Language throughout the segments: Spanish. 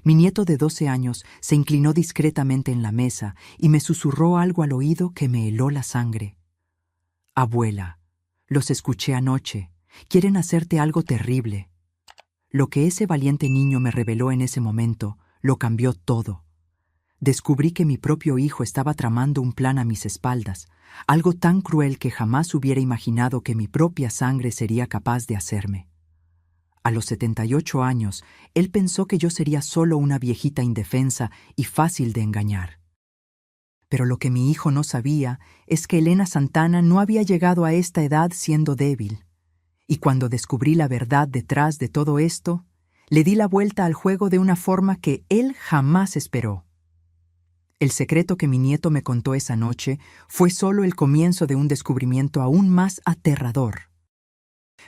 Mi nieto de 12 años se inclinó discretamente en la mesa y me susurró algo al oído que me heló la sangre. Abuela, los escuché anoche. Quieren hacerte algo terrible. Lo que ese valiente niño me reveló en ese momento lo cambió todo. Descubrí que mi propio hijo estaba tramando un plan a mis espaldas, algo tan cruel que jamás hubiera imaginado que mi propia sangre sería capaz de hacerme. A los 78 años, él pensó que yo sería solo una viejita indefensa y fácil de engañar. Pero lo que mi hijo no sabía es que Elena Santana no había llegado a esta edad siendo débil. Y cuando descubrí la verdad detrás de todo esto, le di la vuelta al juego de una forma que él jamás esperó. El secreto que mi nieto me contó esa noche fue solo el comienzo de un descubrimiento aún más aterrador.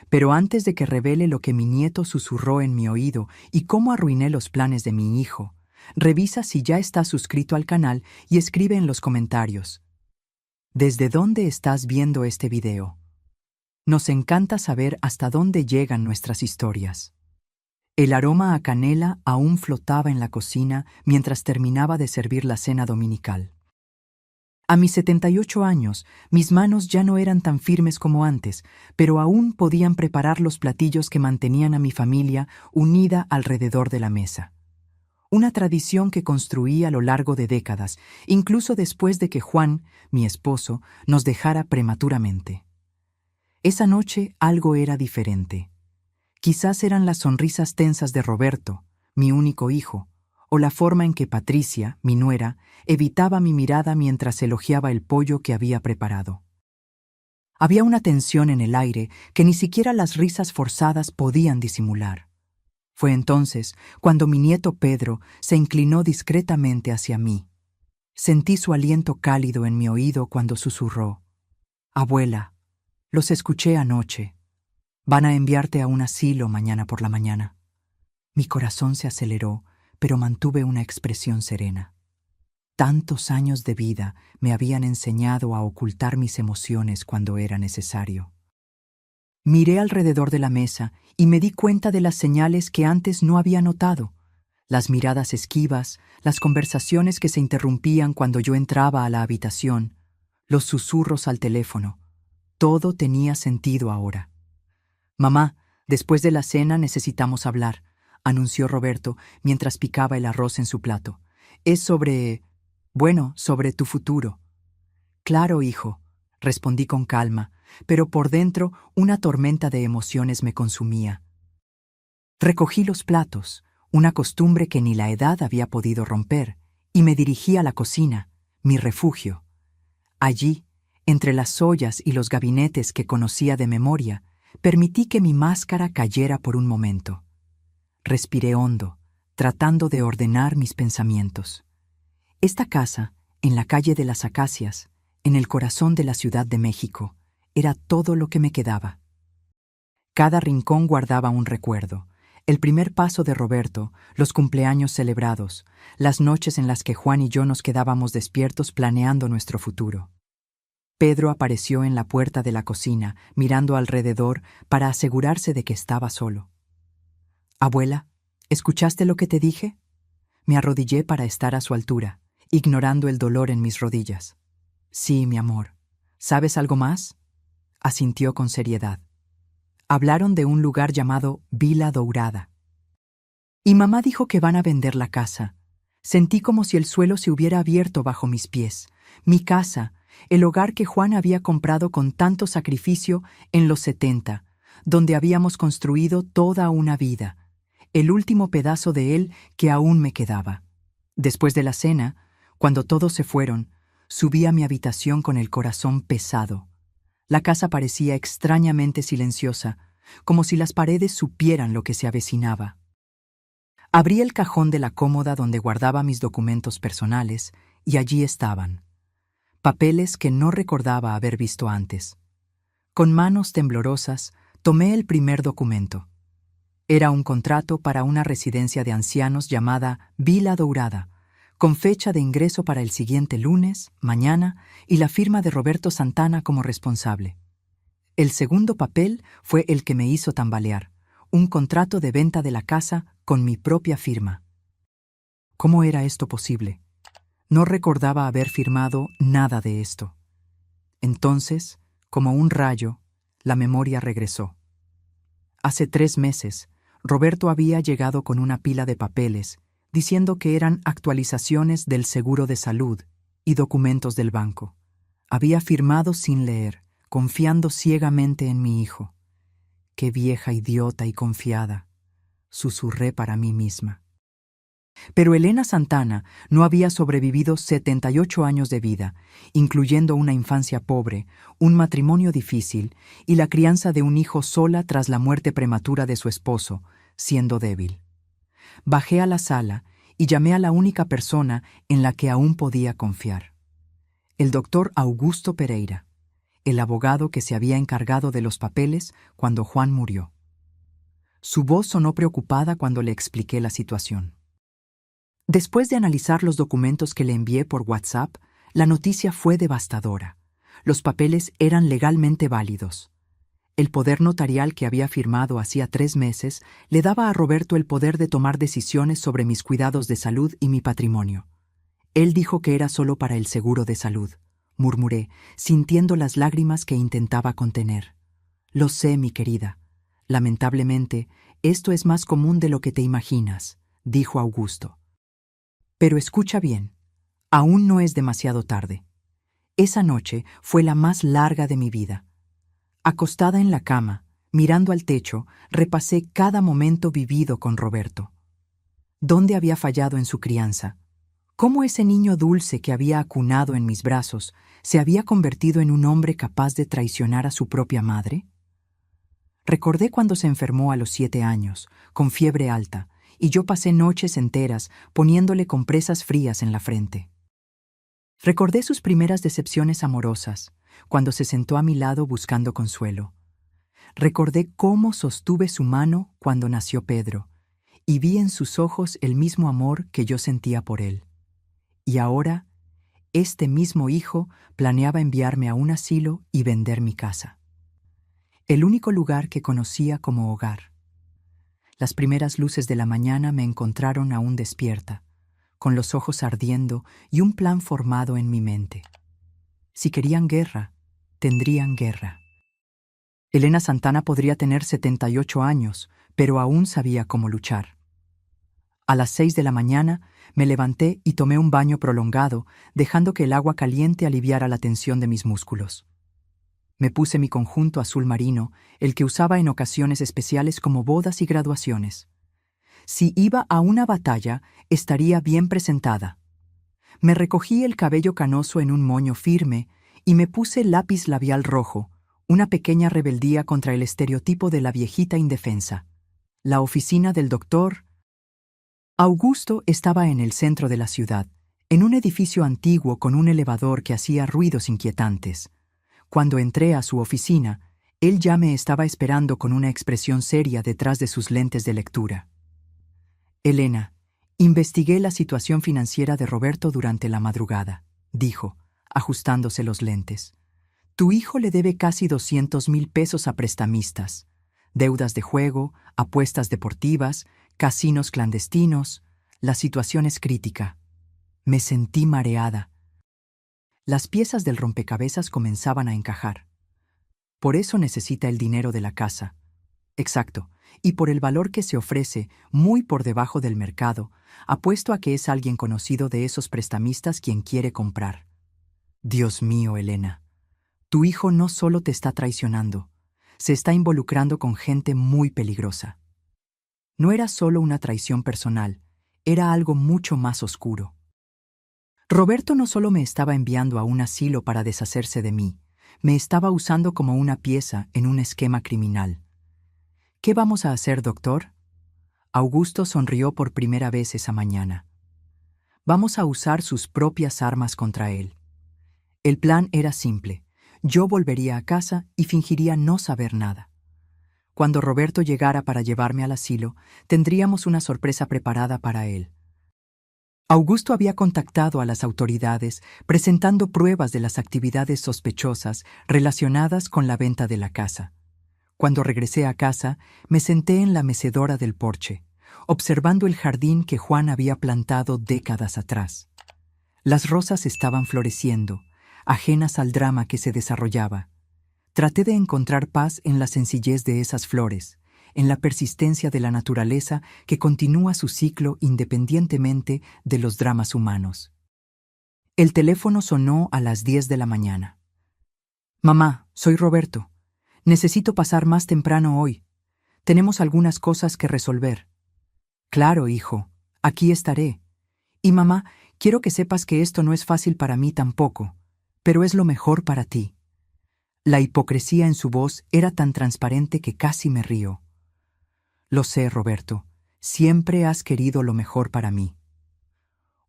Pero antes de que revele lo que mi nieto susurró en mi oído y cómo arruiné los planes de mi hijo, revisa si ya estás suscrito al canal y escribe en los comentarios: ¿desde dónde estás viendo este video? Nos encanta saber hasta dónde llegan nuestras historias. El aroma a canela aún flotaba en la cocina mientras terminaba de servir la cena dominical. A mis 78 años, mis manos ya no eran tan firmes como antes, pero aún podían preparar los platillos que mantenían a mi familia unida alrededor de la mesa. Una tradición que construí a lo largo de décadas, incluso después de que Juan, mi esposo, nos dejara prematuramente. Esa noche algo era diferente. Quizás eran las sonrisas tensas de Roberto, mi único hijo, o la forma en que Patricia, mi nuera, evitaba mi mirada mientras elogiaba el pollo que había preparado. Había una tensión en el aire que ni siquiera las risas forzadas podían disimular. Fue entonces cuando mi nieto Pedro se inclinó discretamente hacia mí. Sentí su aliento cálido en mi oído cuando susurró: «Abuela, los escuché anoche. Van a enviarte a un asilo mañana por la mañana». Mi corazón se aceleró, pero mantuve una expresión serena. Tantos años de vida me habían enseñado a ocultar mis emociones cuando era necesario. Miré alrededor de la mesa y me di cuenta de las señales que antes no había notado: las miradas esquivas, las conversaciones que se interrumpían cuando yo entraba a la habitación, los susurros al teléfono. Todo tenía sentido ahora. «Mamá, después de la cena necesitamos hablar», anunció Roberto mientras picaba el arroz en su plato. «Es sobre tu futuro». «Claro, hijo», respondí con calma, pero por dentro una tormenta de emociones me consumía. Recogí los platos, una costumbre que ni la edad había podido romper, y me dirigí a la cocina, mi refugio. Allí, entre las ollas y los gabinetes que conocía de memoria, permití que mi máscara cayera por un momento. Respiré hondo, tratando de ordenar mis pensamientos. Esta casa, en la calle de las Acacias, en el corazón de la Ciudad de México, era todo lo que me quedaba. Cada rincón guardaba un recuerdo: el primer paso de Roberto, los cumpleaños celebrados, las noches en las que Juan y yo nos quedábamos despiertos planeando nuestro futuro. Pedro apareció en la puerta de la cocina, mirando alrededor para asegurarse de que estaba solo. «Abuela, ¿escuchaste lo que te dije?». Me arrodillé para estar a su altura, ignorando el dolor en mis rodillas. «Sí, mi amor. ¿Sabes algo más?». Asintió con seriedad. «Hablaron de un lugar llamado Vila Dourada. Y mamá dijo que van a vender la casa». Sentí como si el suelo se hubiera abierto bajo mis pies. Mi casa, el hogar que Juan había comprado con tanto sacrificio en los 70, donde habíamos construido toda una vida, el último pedazo de él que aún me quedaba. Después de la cena, cuando todos se fueron, subí a mi habitación con el corazón pesado. La casa parecía extrañamente silenciosa, como si las paredes supieran lo que se avecinaba. Abrí el cajón de la cómoda donde guardaba mis documentos personales y allí estaban. Papeles que no recordaba haber visto antes. Con manos temblorosas, tomé el primer documento. Era un contrato para una residencia de ancianos llamada Vila Dourada, con fecha de ingreso para el siguiente lunes, mañana, y la firma de Roberto Santana como responsable. El segundo papel fue el que me hizo tambalear: un contrato de venta de la casa con mi propia firma. ¿Cómo era esto posible? No recordaba haber firmado nada de esto. Entonces, como un rayo, la memoria regresó. Hace 3 meses, Roberto había llegado con una pila de papeles, diciendo que eran actualizaciones del seguro de salud y documentos del banco. Había firmado sin leer, confiando ciegamente en mi hijo. ¡Qué vieja idiota y confiada!, susurré para mí misma. Pero Elena Santana no había sobrevivido 78 años de vida, incluyendo una infancia pobre, un matrimonio difícil y la crianza de un hijo sola tras la muerte prematura de su esposo, siendo débil. Bajé a la sala y llamé a la única persona en la que aún podía confiar. El doctor Augusto Pereira, el abogado que se había encargado de los papeles cuando Juan murió. Su voz sonó preocupada cuando le expliqué la situación. Después de analizar los documentos que le envié por WhatsApp, la noticia fue devastadora. Los papeles eran legalmente válidos. El poder notarial que había firmado hacía 3 meses le daba a Roberto el poder de tomar decisiones sobre mis cuidados de salud y mi patrimonio. Él dijo que era solo para el seguro de salud, murmuré, sintiendo las lágrimas que intentaba contener. Lo sé, mi querida. Lamentablemente, esto es más común de lo que te imaginas, dijo Augusto. Pero escucha bien, aún no es demasiado tarde. Esa noche fue la más larga de mi vida. Acostada en la cama, mirando al techo, repasé cada momento vivido con Roberto. ¿Dónde había fallado en su crianza? ¿Cómo ese niño dulce que había acunado en mis brazos se había convertido en un hombre capaz de traicionar a su propia madre? Recordé cuando se enfermó a los 7 años, con fiebre alta, y yo pasé noches enteras poniéndole compresas frías en la frente. Recordé sus primeras decepciones amorosas, cuando se sentó a mi lado buscando consuelo. Recordé cómo sostuve su mano cuando nació Pedro, y vi en sus ojos el mismo amor que yo sentía por él. Y ahora, este mismo hijo planeaba enviarme a un asilo y vender mi casa. El único lugar que conocía como hogar. Las primeras luces de la mañana me encontraron aún despierta, con los ojos ardiendo y un plan formado en mi mente. Si querían guerra, tendrían guerra. Elena Santana podría tener 78 años, pero aún sabía cómo luchar. A las 6 de la mañana me levanté y tomé un baño prolongado, dejando que el agua caliente aliviara la tensión de mis músculos. Me puse mi conjunto azul marino, el que usaba en ocasiones especiales como bodas y graduaciones. Si iba a una batalla, estaría bien presentada. Me recogí el cabello canoso en un moño firme y me puse lápiz labial rojo, una pequeña rebeldía contra el estereotipo de la viejita indefensa. La oficina del doctor Augusto estaba en el centro de la ciudad, en un edificio antiguo con un elevador que hacía ruidos inquietantes. Cuando entré a su oficina, él ya me estaba esperando con una expresión seria detrás de sus lentes de lectura. Elena, investigué la situación financiera de Roberto durante la madrugada, dijo, ajustándose los lentes. Tu hijo le debe casi 200,000 pesos a prestamistas, deudas de juego, apuestas deportivas, casinos clandestinos. La situación es crítica. Me sentí mareada. Las piezas del rompecabezas comenzaban a encajar. Por eso necesita el dinero de la casa. Exacto, y por el valor que se ofrece, muy por debajo del mercado, apuesto a que es alguien conocido de esos prestamistas quien quiere comprar. Dios mío, Elena, tu hijo no solo te está traicionando, se está involucrando con gente muy peligrosa. No era solo una traición personal, era algo mucho más oscuro. Roberto no solo me estaba enviando a un asilo para deshacerse de mí, me estaba usando como una pieza en un esquema criminal. ¿Qué vamos a hacer, doctor? Augusto sonrió por primera vez esa mañana. Vamos a usar sus propias armas contra él. El plan era simple. Yo volvería a casa y fingiría no saber nada. Cuando Roberto llegara para llevarme al asilo, tendríamos una sorpresa preparada para él. Augusto había contactado a las autoridades presentando pruebas de las actividades sospechosas relacionadas con la venta de la casa. Cuando regresé a casa, me senté en la mecedora del porche, observando el jardín que Juan había plantado décadas atrás. Las rosas estaban floreciendo, ajenas al drama que se desarrollaba. Traté de encontrar paz en la sencillez de esas flores, en la persistencia de la naturaleza que continúa su ciclo independientemente de los dramas humanos. El teléfono sonó a las 10 de la mañana. «Mamá, soy Roberto. Necesito pasar más temprano hoy. Tenemos algunas cosas que resolver». «Claro, hijo, aquí estaré. Y mamá, quiero que sepas que esto no es fácil para mí tampoco, pero es lo mejor para ti». La hipocresía en su voz era tan transparente que casi me río. «Lo sé, Roberto. Siempre has querido lo mejor para mí».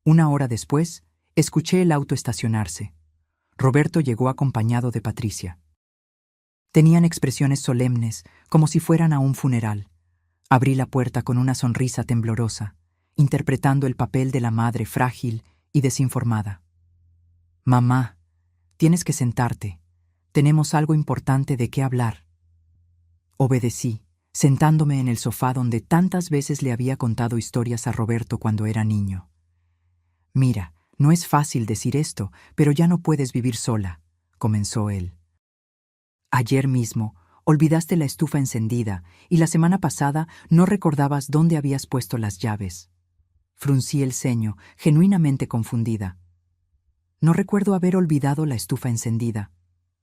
Una hora después, escuché el auto estacionarse. Roberto llegó acompañado de Patricia. Tenían expresiones solemnes, como si fueran a un funeral. Abrí la puerta con una sonrisa temblorosa, interpretando el papel de la madre frágil y desinformada. «Mamá, tienes que sentarte. Tenemos algo importante de qué hablar». Obedecí, sentándome en el sofá donde tantas veces le había contado historias a Roberto cuando era niño. «Mira, no es fácil decir esto, pero ya no puedes vivir sola», comenzó él. «Ayer mismo olvidaste la estufa encendida y la semana pasada no recordabas dónde habías puesto las llaves». Fruncí el ceño, genuinamente confundida. «No recuerdo haber olvidado la estufa encendida.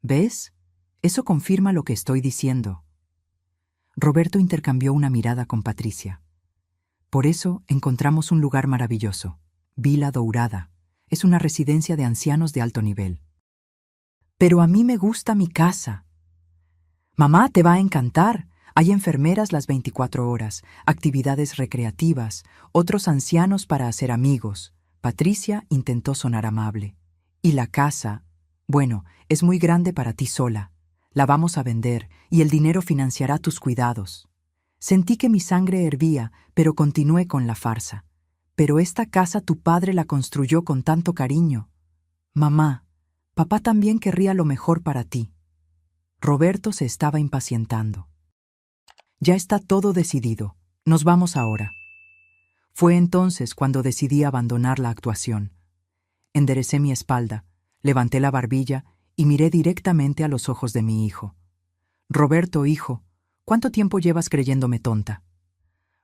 ¿Ves? Eso confirma lo que estoy diciendo». Roberto intercambió una mirada con Patricia. «Por eso encontramos un lugar maravilloso, Vila Dourada. Es una residencia de ancianos de alto nivel». «Pero a mí me gusta mi casa». «Mamá, te va a encantar. Hay enfermeras las 24 horas, actividades recreativas, otros ancianos para hacer amigos». Patricia intentó sonar amable. «Y la casa, bueno, es muy grande para ti sola. La vamos a vender y el dinero financiará tus cuidados». Sentí que mi sangre hervía, pero continué con la farsa. «Pero esta casa tu padre la construyó con tanto cariño». «Mamá, papá también querría lo mejor para ti». Roberto se estaba impacientando. «Ya está todo decidido. Nos vamos ahora». Fue entonces cuando decidí abandonar la actuación. Enderecé mi espalda, levanté la barbilla y miré directamente a los ojos de mi hijo. «Roberto, hijo, ¿cuánto tiempo llevas creyéndome tonta?»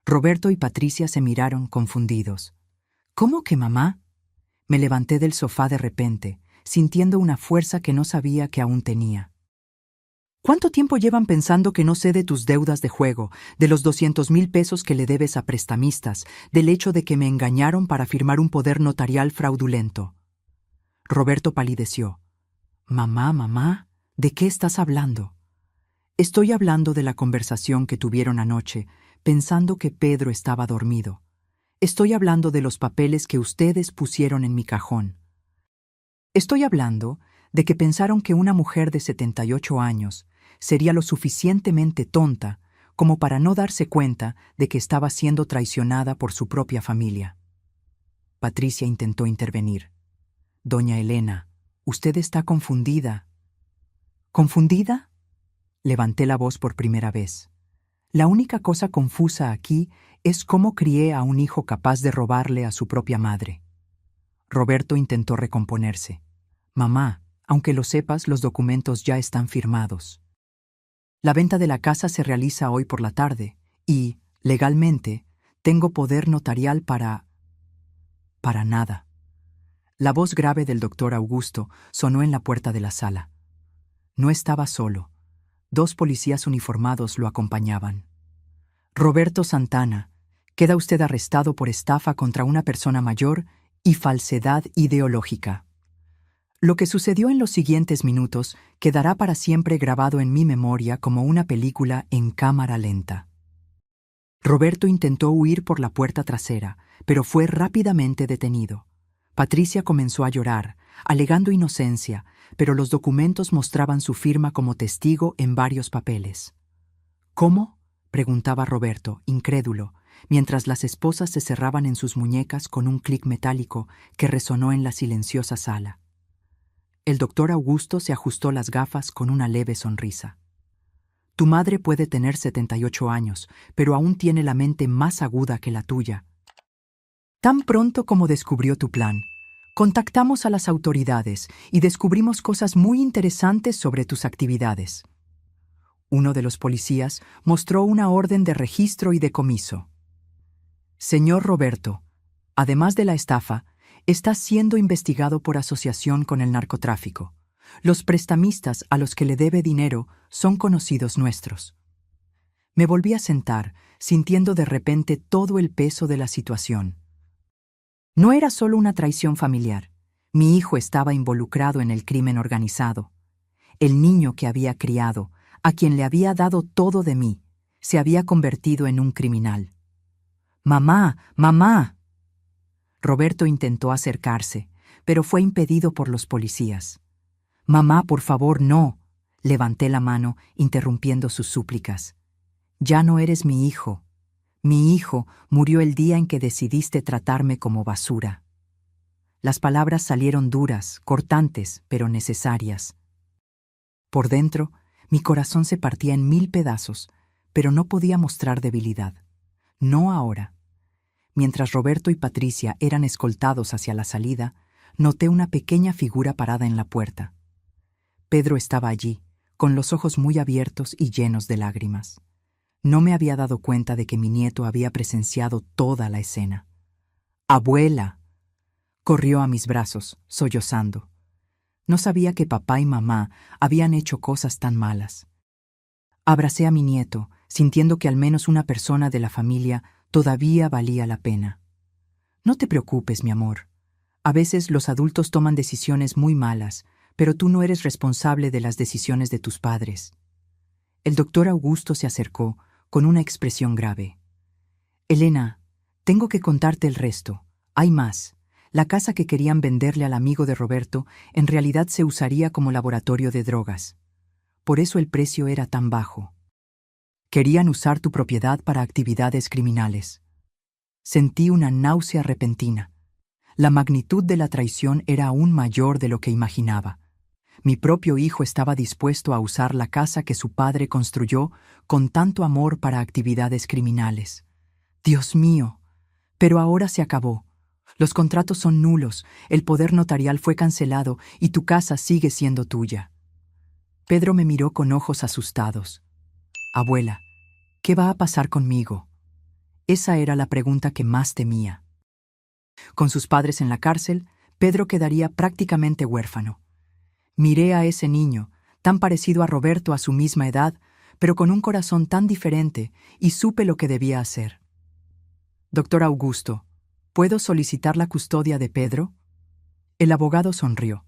Roberto y Patricia se miraron confundidos. «¿Cómo que mamá?» Me levanté del sofá de repente, sintiendo una fuerza que no sabía que aún tenía. «¿Cuánto tiempo llevan pensando que no sé de tus deudas de juego, de los 200,000 pesos que le debes a prestamistas, del hecho de que me engañaron para firmar un poder notarial fraudulento?» Roberto palideció. «Mamá, mamá, ¿de qué estás hablando?» «Estoy hablando de la conversación que tuvieron anoche, pensando que Pedro estaba dormido. Estoy hablando de los papeles que ustedes pusieron en mi cajón. Estoy hablando de que pensaron que una mujer de 78 años sería lo suficientemente tonta como para no darse cuenta de que estaba siendo traicionada por su propia familia». Patricia intentó intervenir. «Doña Elena, usted está confundida». «¿Confundida?» Levanté la voz por primera vez. «La única cosa confusa aquí es cómo crié a un hijo capaz de robarle a su propia madre». Roberto intentó recomponerse. «Mamá, aunque lo sepas, los documentos ya están firmados. La venta de la casa se realiza hoy por la tarde y, legalmente, tengo poder notarial para nada». La voz grave del doctor Augusto sonó en la puerta de la sala. No estaba solo. 2 policías uniformados lo acompañaban. «Roberto Santana, queda usted arrestado por estafa contra una persona mayor y falsedad ideológica». Lo que sucedió en los siguientes minutos quedará para siempre grabado en mi memoria como una película en cámara lenta. Roberto intentó huir por la puerta trasera, pero fue rápidamente detenido. Patricia comenzó a llorar, alegando inocencia, pero los documentos mostraban su firma como testigo en varios papeles. «¿Cómo?», preguntaba Roberto, incrédulo, mientras las esposas se cerraban en sus muñecas con un clic metálico que resonó en la silenciosa sala. El doctor Augusto se ajustó las gafas con una leve sonrisa. Tu madre puede tener 78 años, pero aún tiene la mente más aguda que la tuya. Tan pronto como descubrió tu plan, contactamos a las autoridades y descubrimos cosas muy interesantes sobre tus actividades. Uno de los policías mostró una orden de registro y decomiso. Señor Roberto, además de la estafa, está siendo investigado por asociación con el narcotráfico. Los prestamistas a los que le debe dinero son conocidos nuestros. Me volví a sentar, sintiendo de repente todo el peso de la situación. No era solo una traición familiar. Mi hijo estaba involucrado en el crimen organizado. El niño que había criado, a quien le había dado todo de mí, se había convertido en un criminal. ¡Mamá! ¡Mamá! Roberto intentó acercarse, pero fue impedido por los policías. «Mamá, por favor, no», levanté la mano, interrumpiendo sus súplicas. «Ya no eres mi hijo. Mi hijo murió el día en que decidiste tratarme como basura». Las palabras salieron duras, cortantes, pero necesarias. Por dentro, mi corazón se partía en 1000 pedazos, pero no podía mostrar debilidad. No ahora. Mientras Roberto y Patricia eran escoltados hacia la salida, noté una pequeña figura parada en la puerta. Pedro estaba allí, con los ojos muy abiertos y llenos de lágrimas. No me había dado cuenta de que mi nieto había presenciado toda la escena. «¡Abuela!», corrió a mis brazos, sollozando. No sabía que papá y mamá habían hecho cosas tan malas. Abracé a mi nieto, sintiendo que al menos una persona de la familia todavía valía la pena. «No te preocupes, mi amor. A veces los adultos toman decisiones muy malas, pero tú no eres responsable de las decisiones de tus padres». El doctor Augusto se acercó, con una expresión grave. «Elena, tengo que contarte el resto. Hay más. La casa que querían venderle al amigo de Roberto en realidad se usaría como laboratorio de drogas. Por eso el precio era tan bajo. Querían usar tu propiedad para actividades criminales». Sentí una náusea repentina. La magnitud de la traición era aún mayor de lo que imaginaba. Mi propio hijo estaba dispuesto a usar la casa que su padre construyó con tanto amor para actividades criminales. Dios mío, pero ahora se acabó. Los contratos son nulos, el poder notarial fue cancelado y tu casa sigue siendo tuya. Pedro me miró con ojos asustados. «Abuela, ¿qué va a pasar conmigo?». Esa era la pregunta que más temía. Con sus padres en la cárcel, Pedro quedaría prácticamente huérfano. Miré a ese niño, tan parecido a Roberto a su misma edad, pero con un corazón tan diferente, y supe lo que debía hacer. «Doctor Augusto, ¿puedo solicitar la custodia de Pedro?». El abogado sonrió.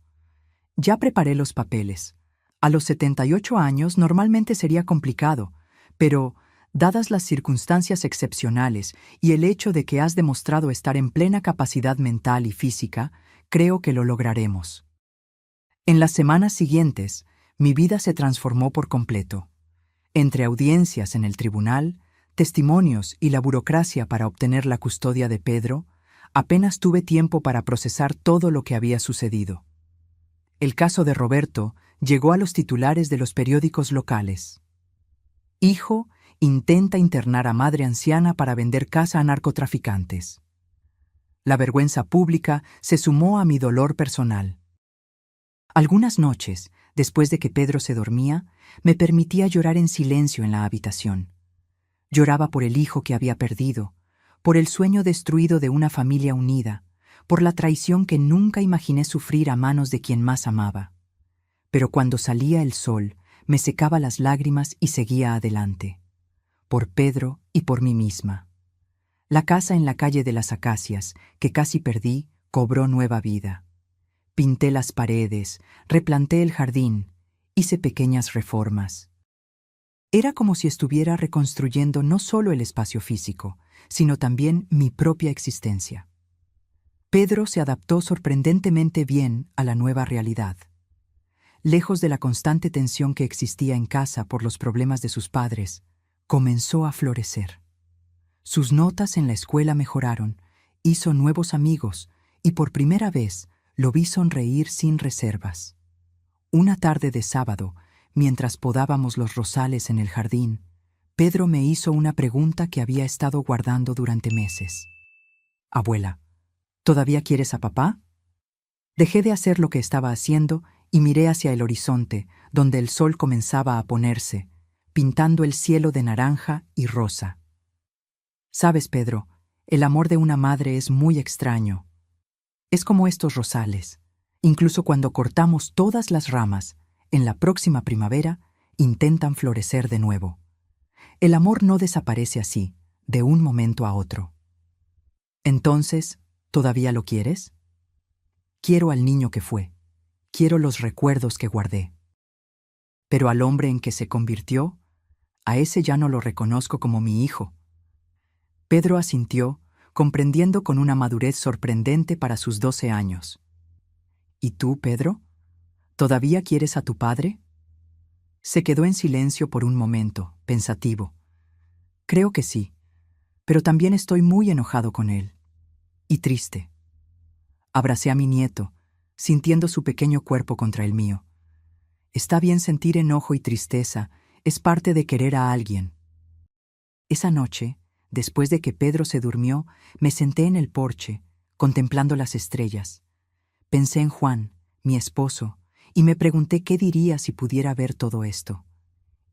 «Ya preparé los papeles. A los 78 años normalmente sería complicado, pero, dadas las circunstancias excepcionales y el hecho de que has demostrado estar en plena capacidad mental y física, creo que lo lograremos». En las semanas siguientes, mi vida se transformó por completo. Entre audiencias en el tribunal, testimonios y la burocracia para obtener la custodia de Pedro, apenas tuve tiempo para procesar todo lo que había sucedido. El caso de Roberto llegó a los titulares de los periódicos locales. «Hijo intenta internar a madre anciana para vender casa a narcotraficantes». La vergüenza pública se sumó a mi dolor personal. Algunas noches, después de que Pedro se dormía, me permitía llorar en silencio en la habitación. Lloraba por el hijo que había perdido, por el sueño destruido de una familia unida, por la traición que nunca imaginé sufrir a manos de quien más amaba. Pero cuando salía el sol, me secaba las lágrimas y seguía adelante. Por Pedro y por mí misma. La casa en la calle de las Acacias, que casi perdí, cobró nueva vida. Pinté las paredes, replanté el jardín, hice pequeñas reformas. Era como si estuviera reconstruyendo no solo el espacio físico, sino también mi propia existencia. Pedro se adaptó sorprendentemente bien a la nueva realidad. Lejos de la constante tensión que existía en casa por los problemas de sus padres, comenzó a florecer. Sus notas en la escuela mejoraron, hizo nuevos amigos y por primera vez lo vi sonreír sin reservas. Una tarde de sábado, mientras podábamos los rosales en el jardín, Pedro me hizo una pregunta que había estado guardando durante meses. Abuela, ¿todavía quieres a papá? Dejé de hacer lo que estaba haciendo y miré hacia el horizonte, donde el sol comenzaba a ponerse, pintando el cielo de naranja y rosa. Sabes, Pedro, el amor de una madre es muy extraño. Es como estos rosales. Incluso cuando cortamos todas las ramas, en la próxima primavera, intentan florecer de nuevo. El amor no desaparece así, de un momento a otro. Entonces, ¿todavía lo quieres? Quiero al niño que fue. Quiero los recuerdos que guardé. Pero al hombre en que se convirtió, a ese ya no lo reconozco como mi hijo. Pedro asintió, comprendiendo con una madurez sorprendente para sus 12 años. ¿Y tú, Pedro? ¿Todavía quieres a tu padre? Se quedó en silencio por un momento, pensativo. Creo que sí, pero también estoy muy enojado con él. Y triste. Abracé a mi nieto, sintiendo su pequeño cuerpo contra el mío. Está bien sentir enojo y tristeza, es parte de querer a alguien. Esa noche, después de que Pedro se durmió, me senté en el porche, contemplando las estrellas. Pensé en Juan, mi esposo, y me pregunté qué diría si pudiera ver todo esto.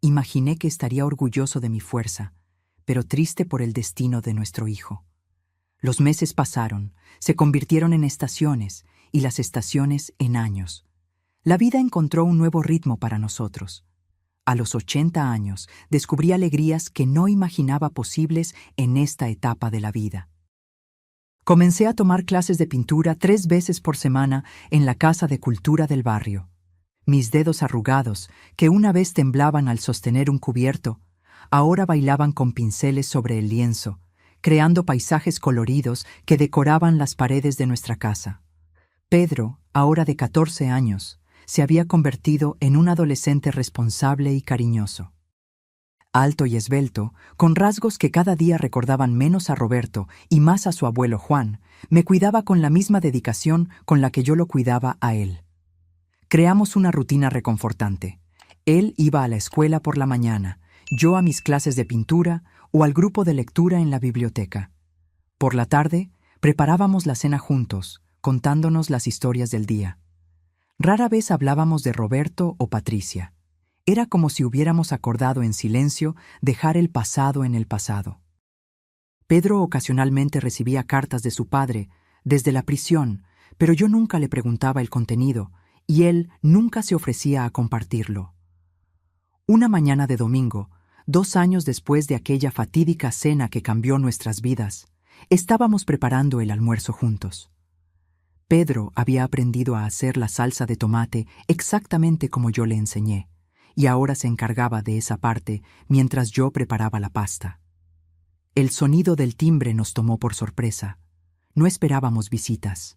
Imaginé que estaría orgulloso de mi fuerza, pero triste por el destino de nuestro hijo. Los meses pasaron, se convirtieron en estaciones, y las estaciones en años. La vida encontró un nuevo ritmo para nosotros. A los 80 años, descubrí alegrías que no imaginaba posibles en esta etapa de la vida. Comencé a tomar clases de pintura 3 veces por semana en la Casa de Cultura del barrio. Mis dedos arrugados, que una vez temblaban al sostener un cubierto, ahora bailaban con pinceles sobre el lienzo, creando paisajes coloridos que decoraban las paredes de nuestra casa. Pedro, ahora de 14 años, se había convertido en un adolescente responsable y cariñoso. Alto y esbelto, con rasgos que cada día recordaban menos a Roberto y más a su abuelo Juan, me cuidaba con la misma dedicación con la que yo lo cuidaba a él. Creamos una rutina reconfortante. Él iba a la escuela por la mañana, yo a mis clases de pintura o al grupo de lectura en la biblioteca. Por la tarde, preparábamos la cena juntos, contándonos las historias del día. Rara vez hablábamos de Roberto o Patricia. Era como si hubiéramos acordado en silencio dejar el pasado en el pasado. Pedro ocasionalmente recibía cartas de su padre, desde la prisión, pero yo nunca le preguntaba el contenido, y él nunca se ofrecía a compartirlo. Una mañana de domingo, 2 años después de aquella fatídica cena que cambió nuestras vidas, estábamos preparando el almuerzo juntos. Pedro había aprendido a hacer la salsa de tomate exactamente como yo le enseñé, y ahora se encargaba de esa parte mientras yo preparaba la pasta. El sonido del timbre nos tomó por sorpresa. No esperábamos visitas.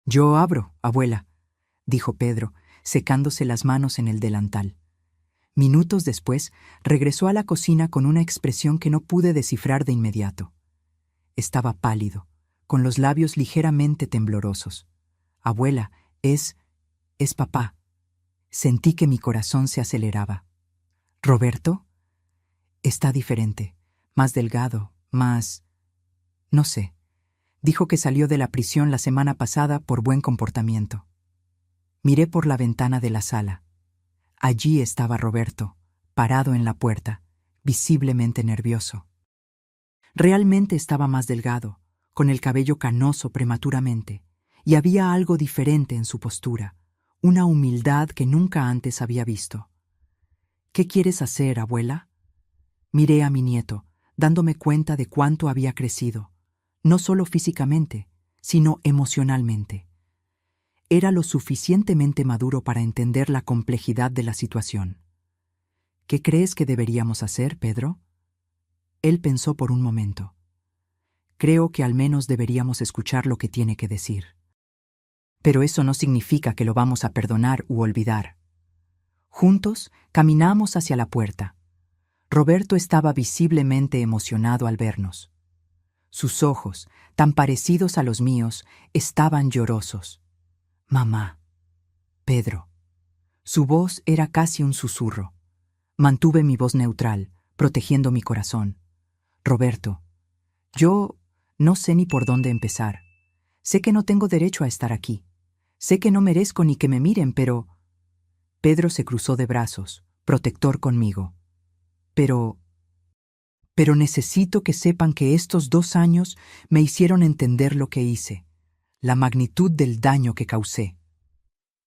«Yo abro, abuela», dijo Pedro, secándose las manos en el delantal. Minutos después, regresó a la cocina con una expresión que no pude descifrar de inmediato. Estaba pálido, con los labios ligeramente temblorosos. «Abuela, es papá». Sentí que mi corazón se aceleraba. «¿Roberto?» «Está diferente, más delgado, más... no sé». Dijo que salió de la prisión la semana pasada por buen comportamiento. Miré por la ventana de la sala. Allí estaba Roberto, parado en la puerta, visiblemente nervioso. Realmente estaba más delgado, con el cabello canoso prematuramente, y había algo diferente en su postura, una humildad que nunca antes había visto. «¿Qué quieres hacer, abuela?» Miré a mi nieto, dándome cuenta de cuánto había crecido, no solo físicamente, sino emocionalmente. Era lo suficientemente maduro para entender la complejidad de la situación. «¿Qué crees que deberíamos hacer, Pedro?» Él pensó por un momento. «Creo que al menos deberíamos escuchar lo que tiene que decir. Pero eso no significa que lo vamos a perdonar u olvidar». Juntos caminamos hacia la puerta. Roberto estaba visiblemente emocionado al vernos. Sus ojos, tan parecidos a los míos, estaban llorosos. «Mamá, Pedro». Su voz era casi un susurro. Mantuve mi voz neutral, protegiendo mi corazón. Roberto, yo no sé ni por dónde empezar. Sé que no tengo derecho a estar aquí. Sé que no merezco ni que me miren, pero... Pedro se cruzó de brazos, protector conmigo. Pero necesito que sepan que estos 2 años me hicieron entender lo que hice, la magnitud del daño que causé.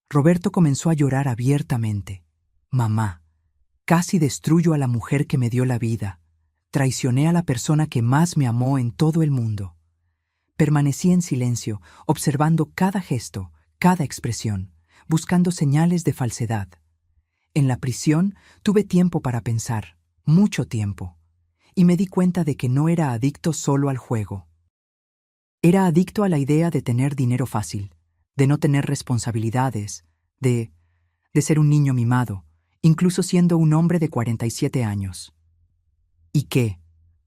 Roberto comenzó a llorar abiertamente. Mamá, casi destruyo a la mujer que me dio la vida. Traicioné a la persona que más me amó en todo el mundo. Permanecí en silencio, observando cada gesto, cada expresión, buscando señales de falsedad. En la prisión tuve tiempo para pensar, mucho tiempo, y me di cuenta de que no era adicto solo al juego. Era adicto a la idea de tener dinero fácil, de no tener responsabilidades, de ser un niño mimado, incluso siendo un hombre de 47 años. ¿Y qué?,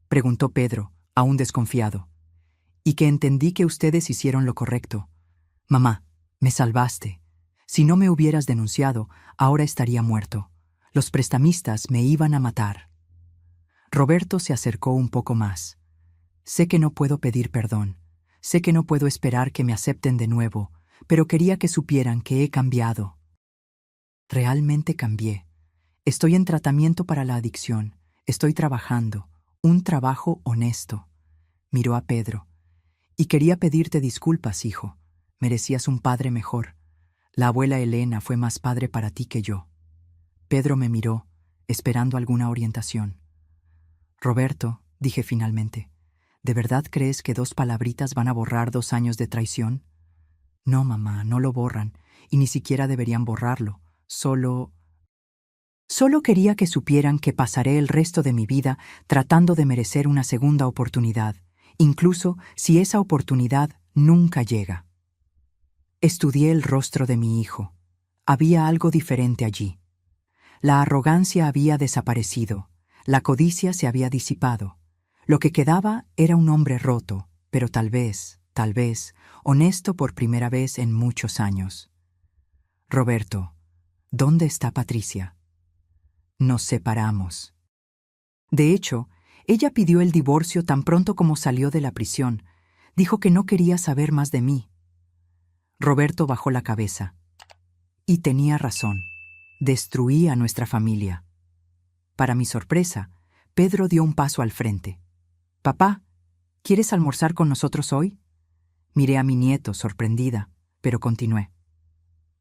preguntó Pedro, aún desconfiado. Y que entendí que ustedes hicieron lo correcto. Mamá, me salvaste. Si no me hubieras denunciado, ahora estaría muerto. Los prestamistas me iban a matar. Roberto se acercó un poco más. Sé que no puedo pedir perdón. Sé que no puedo esperar que me acepten de nuevo, pero quería que supieran que he cambiado. Realmente cambié. Estoy en tratamiento para la adicción. Estoy trabajando. Un trabajo honesto. Miró a Pedro. Y quería pedirte disculpas, hijo. Merecías un padre mejor. La abuela Elena fue más padre para ti que yo. Pedro me miró, esperando alguna orientación. Roberto, dije finalmente, ¿de verdad crees que 2 palabritas van a borrar 2 años de traición? No, mamá, no lo borran, y ni siquiera deberían borrarlo. Solo quería que supieran que pasaré el resto de mi vida tratando de merecer una segunda oportunidad, incluso si esa oportunidad nunca llega. Estudié el rostro de mi hijo. Había algo diferente allí. La arrogancia había desaparecido, la codicia se había disipado. Lo que quedaba era un hombre roto, pero tal vez, honesto por primera vez en muchos años. Roberto, ¿dónde está Patricia? Nos separamos. De hecho, ella pidió el divorcio tan pronto como salió de la prisión. Dijo que no quería saber más de mí. Roberto bajó la cabeza. Y tenía razón. Destruí a nuestra familia. Para mi sorpresa, Pedro dio un paso al frente. «Papá, ¿quieres almorzar con nosotros hoy?» Miré a mi nieto, sorprendida, pero continué.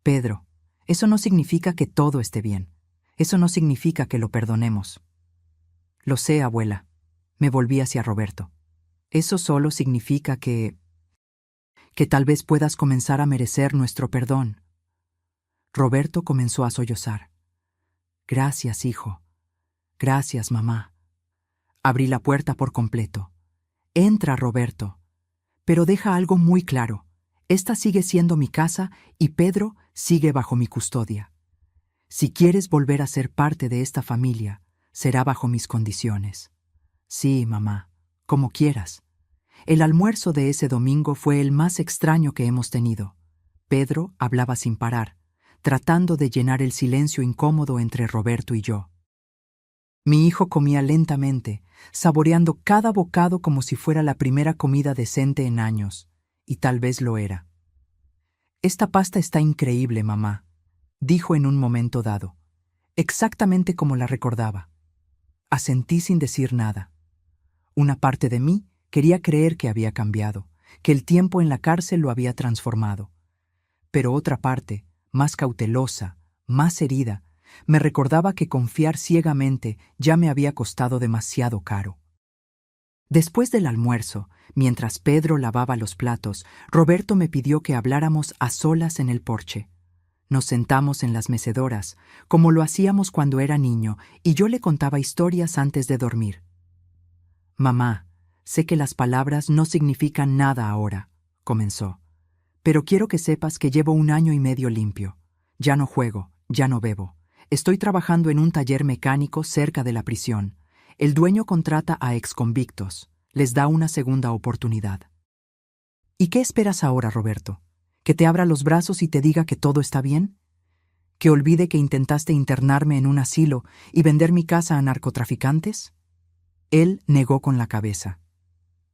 «Pedro, eso no significa que todo esté bien. Eso no significa que lo perdonemos». «Lo sé, abuela». Me volví hacia Roberto. «Eso solo significa que tal vez puedas comenzar a merecer nuestro perdón». Roberto comenzó a sollozar. «Gracias, hijo. Gracias, mamá». Abrí la puerta por completo. «Entra, Roberto. Pero deja algo muy claro. Esta sigue siendo mi casa y Pedro sigue bajo mi custodia. Si quieres volver a ser parte de esta familia, será bajo mis condiciones». «Sí, mamá, como quieras». El almuerzo de ese domingo fue el más extraño que hemos tenido. Pedro hablaba sin parar, tratando de llenar el silencio incómodo entre Roberto y yo. Mi hijo comía lentamente, saboreando cada bocado como si fuera la primera comida decente en años, y tal vez lo era. «Esta pasta está increíble, mamá», dijo en un momento dado, exactamente como la recordaba. Asentí sin decir nada. Una parte de mí quería creer que había cambiado, que el tiempo en la cárcel lo había transformado. Pero otra parte, más cautelosa, más herida, me recordaba que confiar ciegamente ya me había costado demasiado caro. Después del almuerzo, mientras Pedro lavaba los platos, Roberto me pidió que habláramos a solas en el porche. Nos sentamos en las mecedoras, como lo hacíamos cuando era niño, y yo le contaba historias antes de dormir. «Mamá, sé que las palabras no significan nada ahora», comenzó. «Pero quiero que sepas que llevo 1 año y medio limpio. Ya no juego, ya no bebo. Estoy trabajando en un taller mecánico cerca de la prisión. El dueño contrata a exconvictos. Les da una segunda oportunidad». «¿Y qué esperas ahora, Roberto? ¿Que te abra los brazos y te diga que todo está bien?» ¿Que olvide que intentaste internarme en un asilo y vender mi casa a narcotraficantes? Él negó con la cabeza.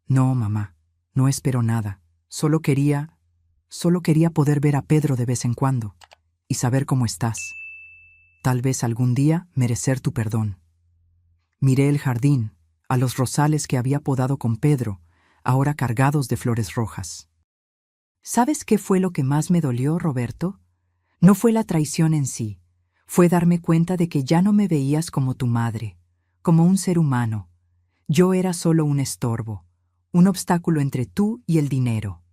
No, mamá, no espero nada. Solo quería poder ver a Pedro de vez en cuando y saber cómo estás. Tal vez algún día merecer tu perdón. Miré el jardín, a los rosales que había podado con Pedro, ahora cargados de flores rojas. ¿Sabes qué fue lo que más me dolió, Roberto? No fue la traición en sí, fue darme cuenta de que ya no me veías como tu madre, como un ser humano. Yo era solo un estorbo, un obstáculo entre tú y el dinero.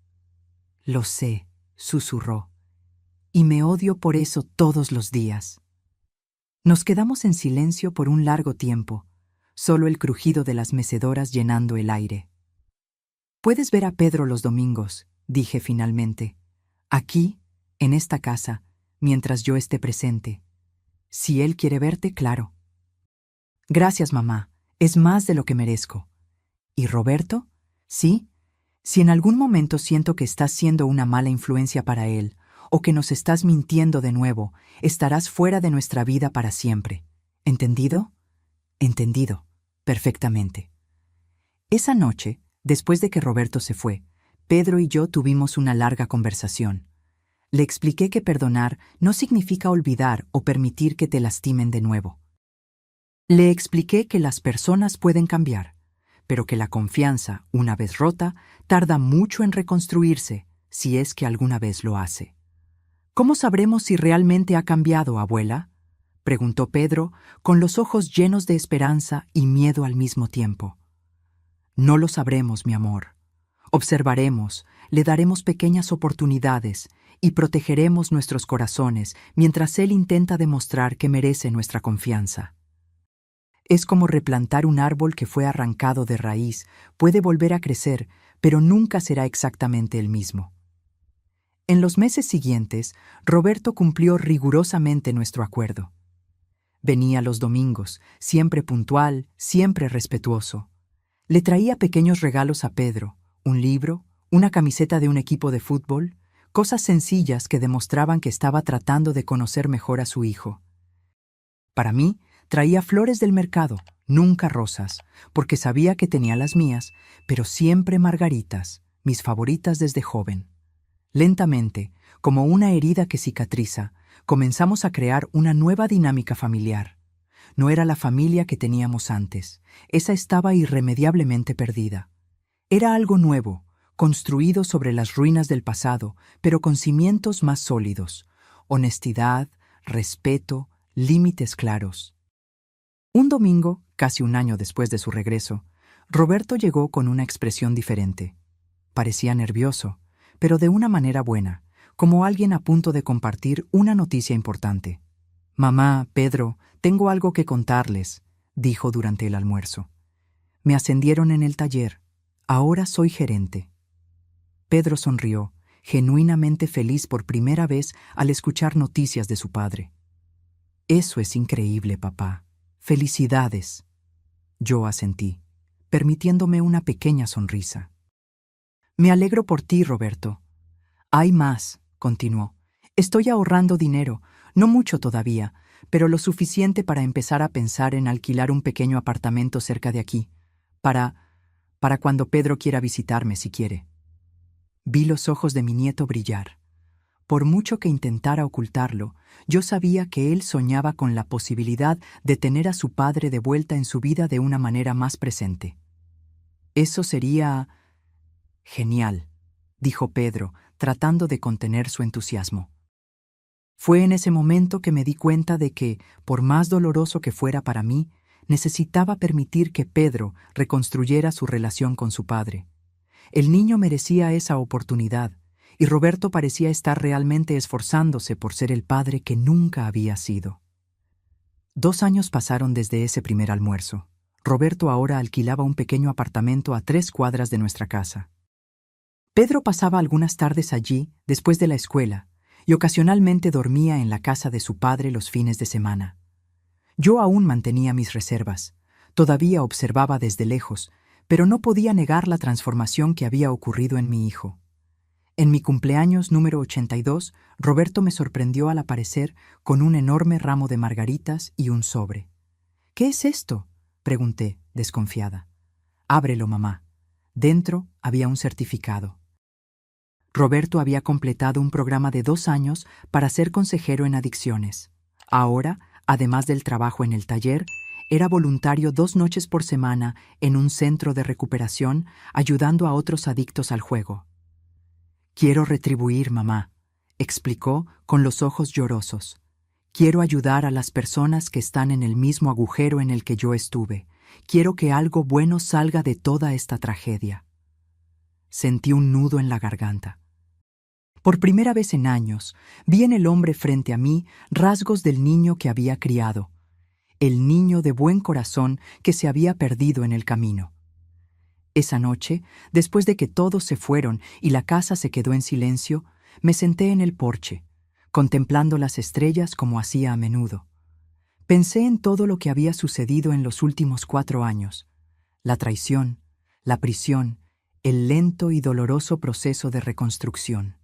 Lo sé, susurró, y me odio por eso todos los días. Nos quedamos en silencio por un largo tiempo, solo el crujido de las mecedoras llenando el aire. Puedes ver a Pedro los domingos, dije finalmente, aquí, en esta casa, mientras yo esté presente. Si él quiere verte, claro. Gracias, mamá, es más de lo que merezco. ¿Y Roberto? Sí, si en algún momento siento que estás siendo una mala influencia para él, o que nos estás mintiendo de nuevo, estarás fuera de nuestra vida para siempre. ¿Entendido? Entendido, perfectamente. Esa noche, después de que Roberto se fue, Pedro y yo tuvimos una larga conversación. Le expliqué que perdonar no significa olvidar o permitir que te lastimen de nuevo. Le expliqué que las personas pueden cambiar, pero que la confianza, una vez rota, tarda mucho en reconstruirse, si es que alguna vez lo hace. ¿Cómo sabremos si realmente ha cambiado, abuela?, preguntó Pedro, con los ojos llenos de esperanza y miedo al mismo tiempo. No lo sabremos, mi amor. Observaremos, le daremos pequeñas oportunidades y protegeremos nuestros corazones mientras él intenta demostrar que merece nuestra confianza. Es como replantar un árbol que fue arrancado de raíz, puede volver a crecer, pero nunca será exactamente el mismo. En los meses siguientes, Roberto cumplió rigurosamente nuestro acuerdo. Venía los domingos, siempre puntual, siempre respetuoso. Le traía pequeños regalos a Pedro, un libro, una camiseta de un equipo de fútbol, cosas sencillas que demostraban que estaba tratando de conocer mejor a su hijo. Para mí, traía flores del mercado, nunca rosas, porque sabía que tenía las mías, pero siempre margaritas, mis favoritas desde joven. Lentamente, como una herida que cicatriza, comenzamos a crear una nueva dinámica familiar. No era la familia que teníamos antes, esa estaba irremediablemente perdida. Era algo nuevo, construido sobre las ruinas del pasado, pero con cimientos más sólidos, honestidad, respeto, límites claros. Un domingo, casi un año después de su regreso, Roberto llegó con una expresión diferente. Parecía nervioso, pero de una manera buena, como alguien a punto de compartir una noticia importante. «Mamá, Pedro, tengo algo que contarles», dijo durante el almuerzo. «Me ascendieron en el taller. Ahora soy gerente». Pedro sonrió, genuinamente feliz por primera vez al escuchar noticias de su padre. «Eso es increíble, papá. Felicidades». Yo asentí, permitiéndome una pequeña sonrisa. «Me alegro por ti, Roberto». «Hay más», continuó. «Estoy ahorrando dinero, no mucho todavía, pero lo suficiente para empezar a pensar en alquilar un pequeño apartamento cerca de aquí, para cuando Pedro quiera visitarme si quiere». Vi los ojos de mi nieto brillar. Por mucho que intentara ocultarlo, yo sabía que él soñaba con la posibilidad de tener a su padre de vuelta en su vida de una manera más presente. «Eso sería genial», dijo Pedro, tratando de contener su entusiasmo. Fue en ese momento que me di cuenta de que, por más doloroso que fuera para mí, necesitaba permitir que Pedro reconstruyera su relación con su padre. El niño merecía esa oportunidad, y Roberto parecía estar realmente esforzándose por ser el padre que nunca había sido. 2 años pasaron desde ese primer almuerzo. Roberto ahora alquilaba un pequeño apartamento a 3 cuadras de nuestra casa. Pedro pasaba algunas tardes allí después de la escuela y ocasionalmente dormía en la casa de su padre los fines de semana. Yo aún mantenía mis reservas, todavía observaba desde lejos, pero no podía negar la transformación que había ocurrido en mi hijo. En mi cumpleaños número 82, Roberto me sorprendió al aparecer con un enorme ramo de margaritas y un sobre. «¿Qué es esto?», pregunté, desconfiada. «Ábrelo, mamá». Dentro había un certificado. Roberto había completado un programa de 2 años para ser consejero en adicciones. Ahora, además del trabajo en el taller, era voluntario 2 noches por semana en un centro de recuperación ayudando a otros adictos al juego. «Quiero retribuir, mamá», explicó con los ojos llorosos. «Quiero ayudar a las personas que están en el mismo agujero en el que yo estuve. Quiero que algo bueno salga de toda esta tragedia». Sentí un nudo en la garganta. Por primera vez en años, vi en el hombre frente a mí rasgos del niño que había criado, el niño de buen corazón que se había perdido en el camino. Esa noche, después de que todos se fueron y la casa se quedó en silencio, me senté en el porche, contemplando las estrellas como hacía a menudo. Pensé en todo lo que había sucedido en los últimos 4 años, la traición, la prisión, el lento y doloroso proceso de reconstrucción.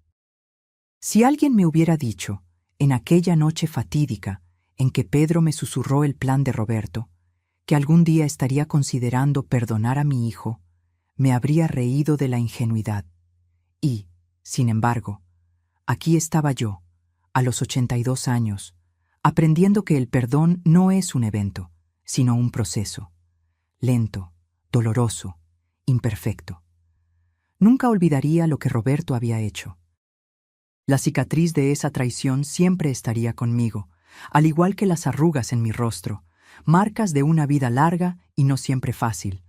Si alguien me hubiera dicho, en aquella noche fatídica en que Pedro me susurró el plan de Roberto, que algún día estaría considerando perdonar a mi hijo, me habría reído de la ingenuidad. Y, sin embargo, aquí estaba yo, a los 82 años, aprendiendo que el perdón no es un evento, sino un proceso, lento, doloroso, imperfecto. Nunca olvidaría lo que Roberto había hecho. La cicatriz de esa traición siempre estaría conmigo, al igual que las arrugas en mi rostro, marcas de una vida larga y no siempre fácil.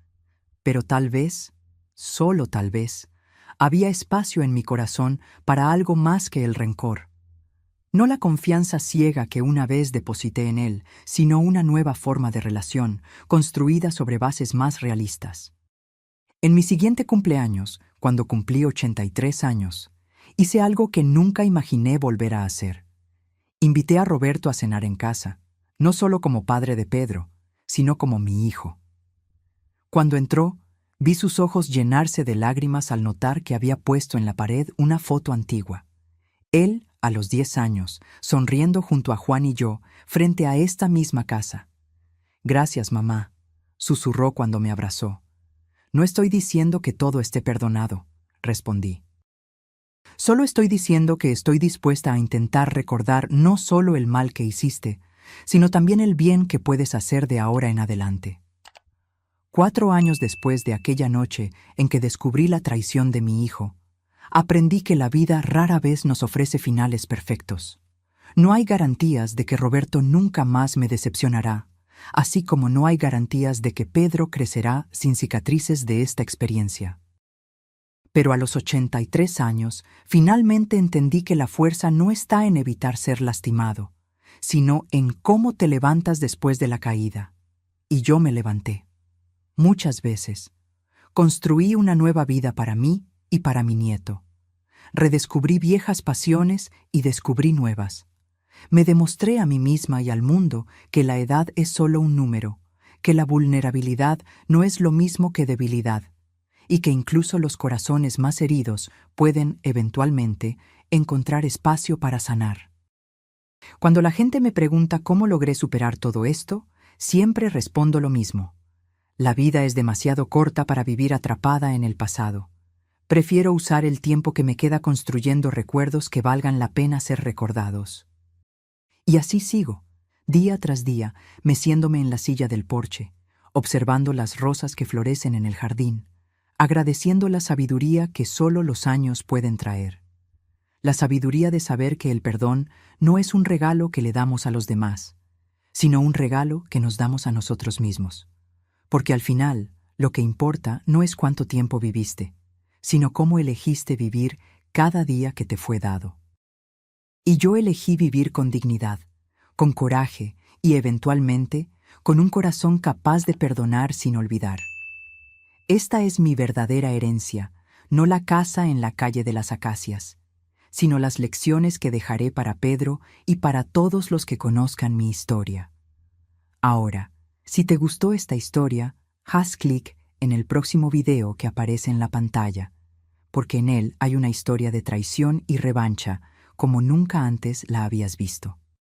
Pero tal vez, solo tal vez, había espacio en mi corazón para algo más que el rencor. No la confianza ciega que una vez deposité en él, sino una nueva forma de relación, construida sobre bases más realistas. En mi siguiente cumpleaños, cuando cumplí 83 años, hice algo que nunca imaginé volver a hacer. Invité a Roberto a cenar en casa, no solo como padre de Pedro, sino como mi hijo. Cuando entró, vi sus ojos llenarse de lágrimas al notar que había puesto en la pared una foto antigua. Él, a los 10 años, sonriendo junto a Juan y yo, frente a esta misma casa. «Gracias, mamá», susurró cuando me abrazó. «No estoy diciendo que todo esté perdonado», respondí. «Solo estoy diciendo que estoy dispuesta a intentar recordar no solo el mal que hiciste, sino también el bien que puedes hacer de ahora en adelante». 4 años después de aquella noche en que descubrí la traición de mi hijo, aprendí que la vida rara vez nos ofrece finales perfectos. No hay garantías de que Roberto nunca más me decepcionará, así como no hay garantías de que Pedro crecerá sin cicatrices de esta experiencia. Pero a los 83 años, finalmente entendí que la fuerza no está en evitar ser lastimado, sino en cómo te levantas después de la caída. Y yo me levanté. Muchas veces. Construí una nueva vida para mí y para mi nieto. Redescubrí viejas pasiones y descubrí nuevas. Me demostré a mí misma y al mundo que la edad es solo un número, que la vulnerabilidad no es lo mismo que debilidad, y que incluso los corazones más heridos pueden, eventualmente, encontrar espacio para sanar. Cuando la gente me pregunta cómo logré superar todo esto, siempre respondo lo mismo. La vida es demasiado corta para vivir atrapada en el pasado. Prefiero usar el tiempo que me queda construyendo recuerdos que valgan la pena ser recordados. Y así sigo, día tras día, meciéndome en la silla del porche, observando las rosas que florecen en el jardín, agradeciendo la sabiduría que solo los años pueden traer. La sabiduría de saber que el perdón no es un regalo que le damos a los demás, sino un regalo que nos damos a nosotros mismos. Porque al final, lo que importa no es cuánto tiempo viviste, sino cómo elegiste vivir cada día que te fue dado. Y yo elegí vivir con dignidad, con coraje y, eventualmente, con un corazón capaz de perdonar sin olvidar. Esta es mi verdadera herencia, no la casa en la calle de las Acacias, sino las lecciones que dejaré para Pedro y para todos los que conozcan mi historia. Ahora, si te gustó esta historia, haz clic en el próximo video que aparece en la pantalla, porque en él hay una historia de traición y revancha como nunca antes la habías visto.